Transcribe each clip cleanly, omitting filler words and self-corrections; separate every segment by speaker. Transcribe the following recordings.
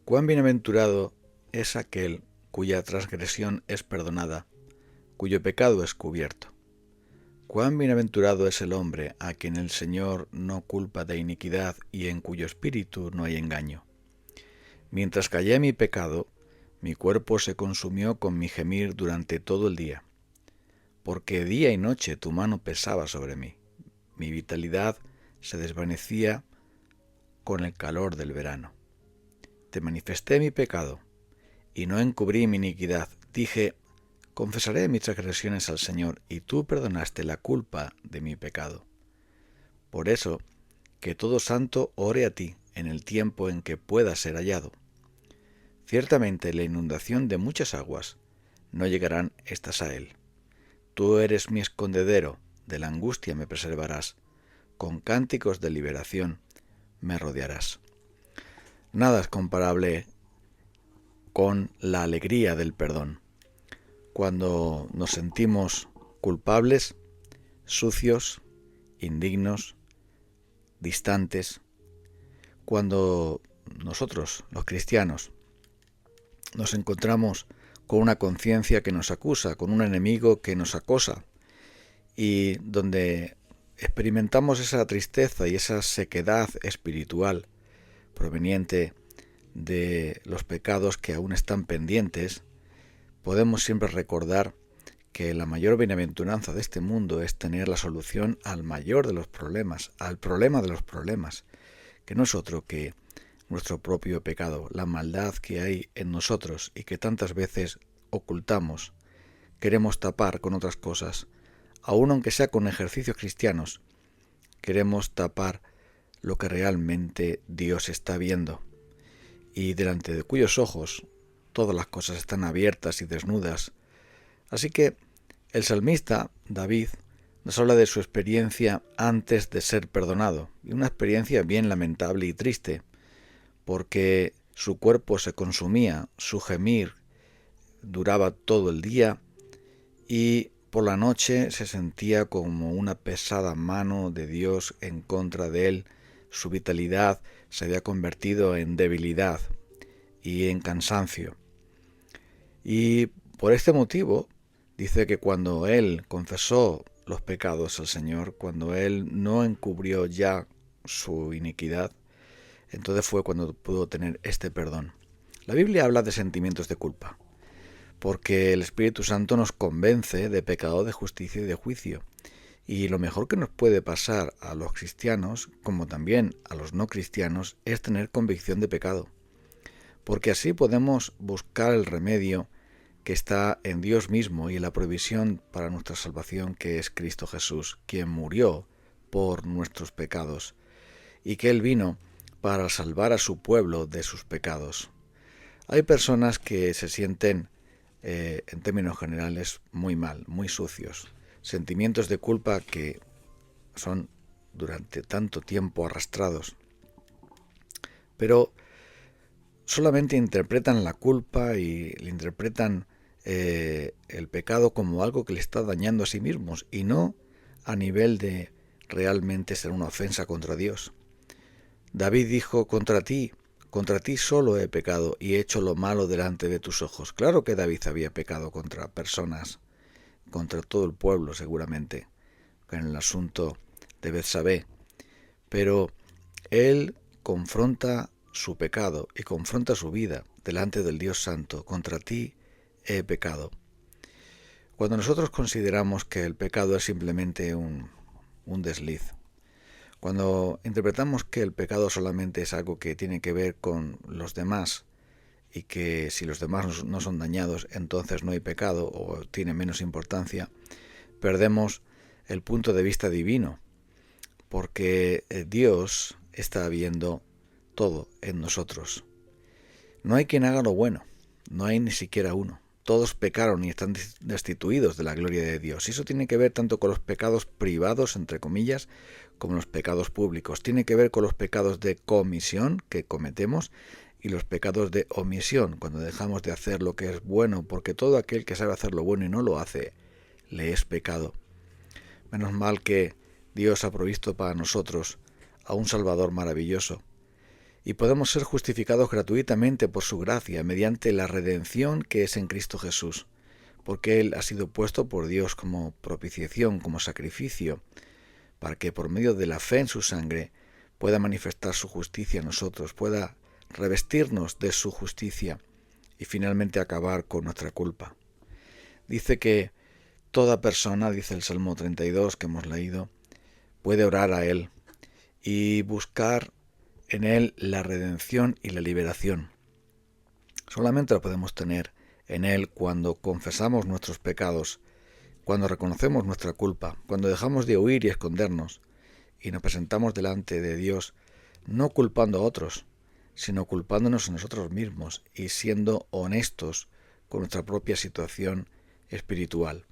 Speaker 1: Cuán bienaventurado es aquel cuya transgresión es perdonada, cuyo pecado es cubierto. Cuán bienaventurado es el hombre a quien el Señor no culpa de iniquidad y en cuyo espíritu no hay engaño. Mientras callé mi pecado, mi cuerpo se consumió con mi gemir durante todo el día, porque día y noche tu mano pesaba sobre mí. Mi vitalidad se desvanecía con el calor del verano. Te manifesté mi pecado, y no encubrí mi iniquidad. Dije, confesaré mis transgresiones al Señor, y tú perdonaste la culpa de mi pecado. Por eso, que todo santo ore a ti en el tiempo en que pueda ser hallado. Ciertamente la inundación de muchas aguas no llegarán estas a él. Tú eres mi escondedero, de la angustia me preservarás, con cánticos de liberación me rodearás. Nada es comparable con la alegría del perdón. Cuando nos sentimos culpables, sucios, indignos, distantes, cuando nosotros, los cristianos, nos encontramos con una conciencia que nos acusa, con un enemigo que nos acosa, y donde experimentamos esa tristeza y esa sequedad espiritual proveniente de los pecados que aún están pendientes, podemos siempre recordar que la mayor bienaventuranza de este mundo es tener la solución al mayor de los problemas, al problema de los problemas, que no es otro que nuestro propio pecado, la maldad que hay en nosotros y que tantas veces ocultamos, queremos tapar con otras cosas, aun aunque sea con ejercicios cristianos, queremos tapar lo que realmente Dios está viendo y delante de cuyos ojos todas las cosas están abiertas y desnudas. Así que el salmista, David, nos habla de su experiencia antes de ser perdonado, y una experiencia bien lamentable y triste, porque su cuerpo se consumía, su gemir duraba todo el día, y por la noche se sentía como una pesada mano de Dios en contra de él. Su vitalidad se había convertido en debilidad y en cansancio. Y por este motivo dice que cuando él confesó los pecados al Señor, cuando él no encubrió ya su iniquidad, entonces fue cuando pudo tener este perdón. La Biblia habla de sentimientos de culpa, porque el Espíritu Santo nos convence de pecado, de justicia y de juicio. Y lo mejor que nos puede pasar a los cristianos, como también a los no cristianos, es tener convicción de pecado, porque así podemos buscar el remedio que está en Dios mismo y en la provisión para nuestra salvación, que es Cristo Jesús, quien murió por nuestros pecados, y que Él vino para salvar a su pueblo de sus pecados. Hay personas que se sienten, en términos generales, muy mal, muy sucios, sentimientos de culpa que son durante tanto tiempo arrastrados, pero solamente interpretan la culpa y le interpretan el pecado como algo que le está dañando a sí mismos y no a nivel de realmente ser una ofensa contra Dios. David dijo, contra ti solo he pecado y he hecho lo malo delante de tus ojos. Claro que David había pecado contra personas, contra todo el pueblo seguramente, en el asunto de Betsabé, pero él confronta su pecado y confronta su vida delante del Dios Santo. Contra ti he pecado. Cuando nosotros consideramos que el pecado es simplemente un desliz, cuando interpretamos que el pecado solamente es algo que tiene que ver con los demás y que si los demás no son dañados, entonces no hay pecado o tiene menos importancia, perdemos el punto de vista divino, porque Dios está viendo todo en nosotros. No hay quien haga lo bueno, no hay ni siquiera uno. Todos pecaron y están destituidos de la gloria de Dios. Y eso tiene que ver tanto con los pecados privados, entre comillas, como los pecados públicos. Tiene que ver con los pecados de comisión que cometemos y los pecados de omisión, cuando dejamos de hacer lo que es bueno, porque todo aquel que sabe hacer lo bueno y no lo hace, le es pecado. Menos mal que Dios ha provisto para nosotros a un Salvador maravilloso, y podemos ser justificados gratuitamente por su gracia mediante la redención que es en Cristo Jesús, porque Él ha sido puesto por Dios como propiciación, como sacrificio, para que por medio de la fe en su sangre pueda manifestar su justicia en nosotros, pueda revestirnos de su justicia y finalmente acabar con nuestra culpa. Dice que toda persona, dice el Salmo 32 que hemos leído, puede orar a Él y buscar en Él la redención y la liberación. Solamente lo podemos tener en Él cuando confesamos nuestros pecados, cuando reconocemos nuestra culpa, cuando dejamos de huir y escondernos y nos presentamos delante de Dios, no culpando a otros, sino culpándonos a nosotros mismos y siendo honestos con nuestra propia situación espiritual.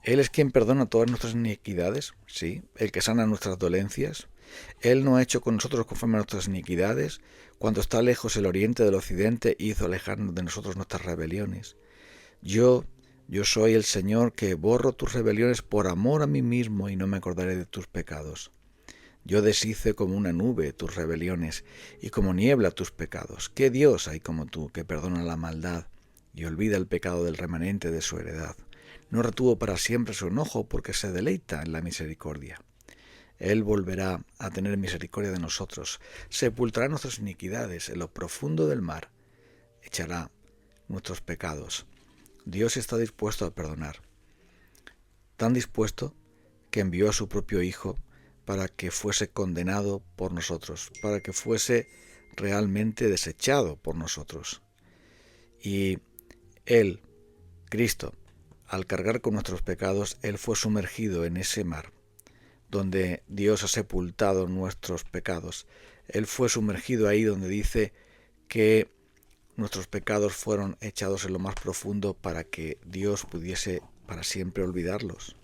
Speaker 1: Él es quien perdona todas nuestras iniquidades, sí, el que sana nuestras dolencias. Él no ha hecho con nosotros conforme a nuestras iniquidades. Cuando está lejos el oriente del occidente, hizo alejarnos de nosotros nuestras rebeliones. Yo soy el Señor que borro tus rebeliones por amor a mí mismo y no me acordaré de tus pecados. Yo deshice como una nube tus rebeliones y como niebla tus pecados. ¿Qué Dios hay como tú que perdona la maldad y olvida el pecado del remanente de su heredad? No retuvo para siempre su enojo porque se deleita en la misericordia. Él volverá a tener misericordia de nosotros, sepultará nuestras iniquidades en lo profundo del mar, echará nuestros pecados. Dios está dispuesto a perdonar, tan dispuesto que envió a su propio Hijo para que fuese condenado por nosotros, para que fuese realmente desechado por nosotros. Y Él, Cristo, al cargar con nuestros pecados, Él fue sumergido en ese mar, donde Dios ha sepultado nuestros pecados. Él fue sumergido ahí donde dice que nuestros pecados fueron echados en lo más profundo para que Dios pudiese para siempre olvidarlos.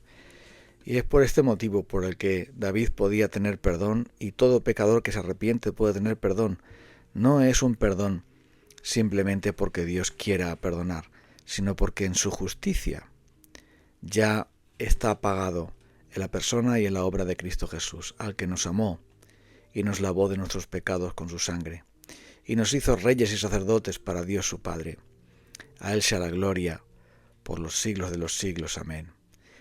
Speaker 1: Y es por este motivo por el que David podía tener perdón y todo pecador que se arrepiente puede tener perdón. No es un perdón simplemente porque Dios quiera perdonar, sino porque en su justicia ya está pagado en la persona y en la obra de Cristo Jesús, al que nos amó y nos lavó de nuestros pecados con su sangre, y nos hizo reyes y sacerdotes para Dios su Padre. A Él sea la gloria por los siglos de los siglos. Amén.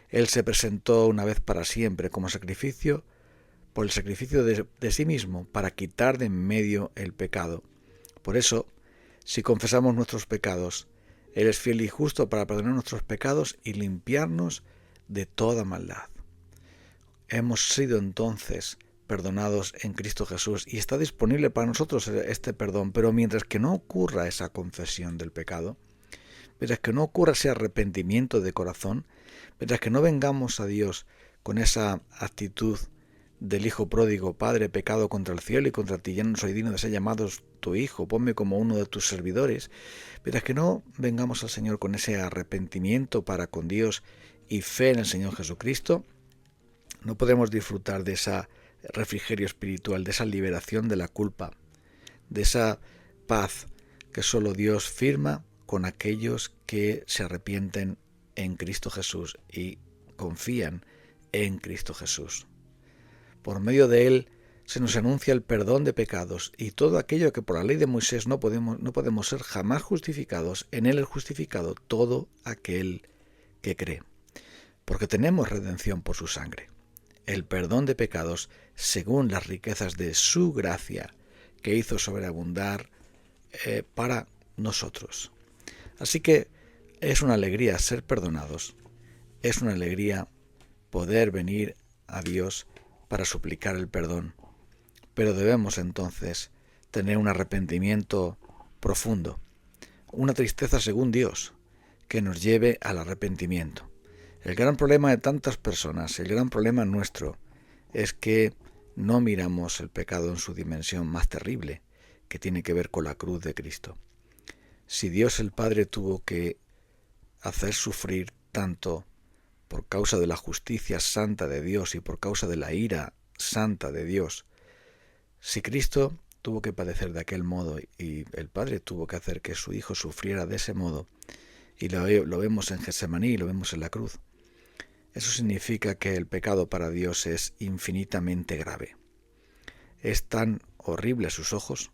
Speaker 1: Él se presentó una vez para siempre como sacrificio, por el sacrificio de sí mismo, para quitar de en medio el pecado. Por eso, si confesamos nuestros pecados, Él es fiel y justo para perdonar nuestros pecados y limpiarnos de toda maldad. Hemos sido entonces perdonados en Cristo Jesús y está disponible para nosotros este perdón, pero mientras que no ocurra esa confesión del pecado, mientras que no ocurra ese arrepentimiento de corazón, mientras que no vengamos a Dios con esa actitud del hijo pródigo: Padre, he pecado contra el cielo y contra ti, ya no soy digno de ser llamado tu hijo, ponme como uno de tus servidores. Mientras que no vengamos al Señor con ese arrepentimiento para con Dios y fe en el Señor Jesucristo, no podemos disfrutar de ese refrigerio espiritual, de esa liberación de la culpa, de esa paz que solo Dios firma con aquellos que se arrepienten en Cristo Jesús y confían en Cristo Jesús. Por medio de Él se nos anuncia el perdón de pecados y todo aquello que por la ley de Moisés no podemos ser jamás justificados, en Él es justificado todo aquel que cree, porque tenemos redención por su sangre, el perdón de pecados según las riquezas de su gracia que hizo sobreabundar para nosotros. Así que es una alegría ser perdonados, es una alegría poder venir a Dios para suplicar el perdón, pero debemos entonces tener un arrepentimiento profundo, una tristeza según Dios, que nos lleve al arrepentimiento. El gran problema de tantas personas, el gran problema nuestro, es que no miramos el pecado en su dimensión más terrible, que tiene que ver con la cruz de Cristo. Si Dios el Padre tuvo que hacer sufrir tanto por causa de la justicia santa de Dios y por causa de la ira santa de Dios, si Cristo tuvo que padecer de aquel modo y el Padre tuvo que hacer que su Hijo sufriera de ese modo, y lo vemos en Getsemaní y lo vemos en la cruz, eso significa que el pecado para Dios es infinitamente grave. Es tan horrible a sus ojos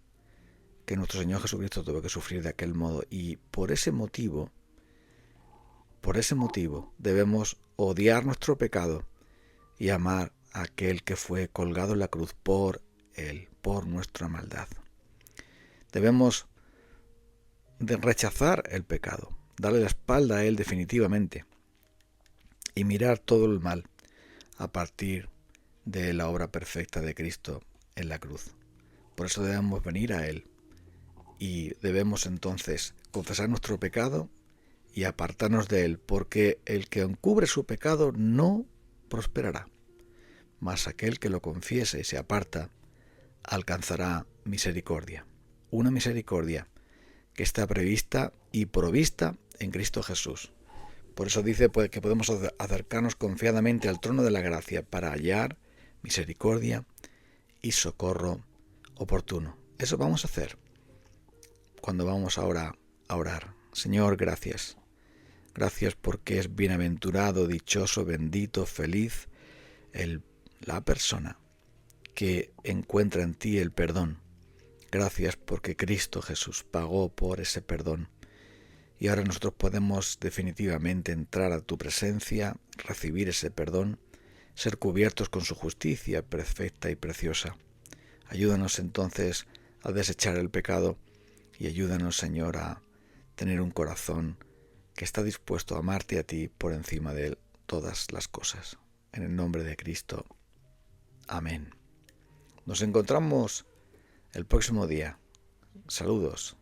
Speaker 1: que nuestro Señor Jesucristo tuvo que sufrir de aquel modo, y por ese motivo debemos odiar nuestro pecado y amar a aquel que fue colgado en la cruz por él, por nuestra maldad. Debemos de rechazar el pecado, darle la espalda a él definitivamente y mirar todo el mal a partir de la obra perfecta de Cristo en la cruz. Por eso debemos venir a él y debemos entonces confesar nuestro pecado y apartarnos de él, porque el que encubre su pecado no prosperará, mas aquel que lo confiese y se aparta alcanzará misericordia, una misericordia que está prevista y provista en Cristo Jesús. Por eso dice pues, que podemos acercarnos confiadamente al trono de la gracia para hallar misericordia y socorro oportuno. Eso vamos a hacer cuando vamos ahora a orar. Señor, gracias. Gracias porque es bienaventurado, dichoso, bendito, feliz la persona que encuentra en ti el perdón. Gracias porque Cristo Jesús pagó por ese perdón. Y ahora nosotros podemos definitivamente entrar a tu presencia, recibir ese perdón, ser cubiertos con su justicia perfecta y preciosa. Ayúdanos entonces a desechar el pecado y ayúdanos, Señor, a tener un corazón que está dispuesto a amarte a ti por encima de todas las cosas. En el nombre de Cristo. Amén. Nos encontramos el próximo día. Saludos.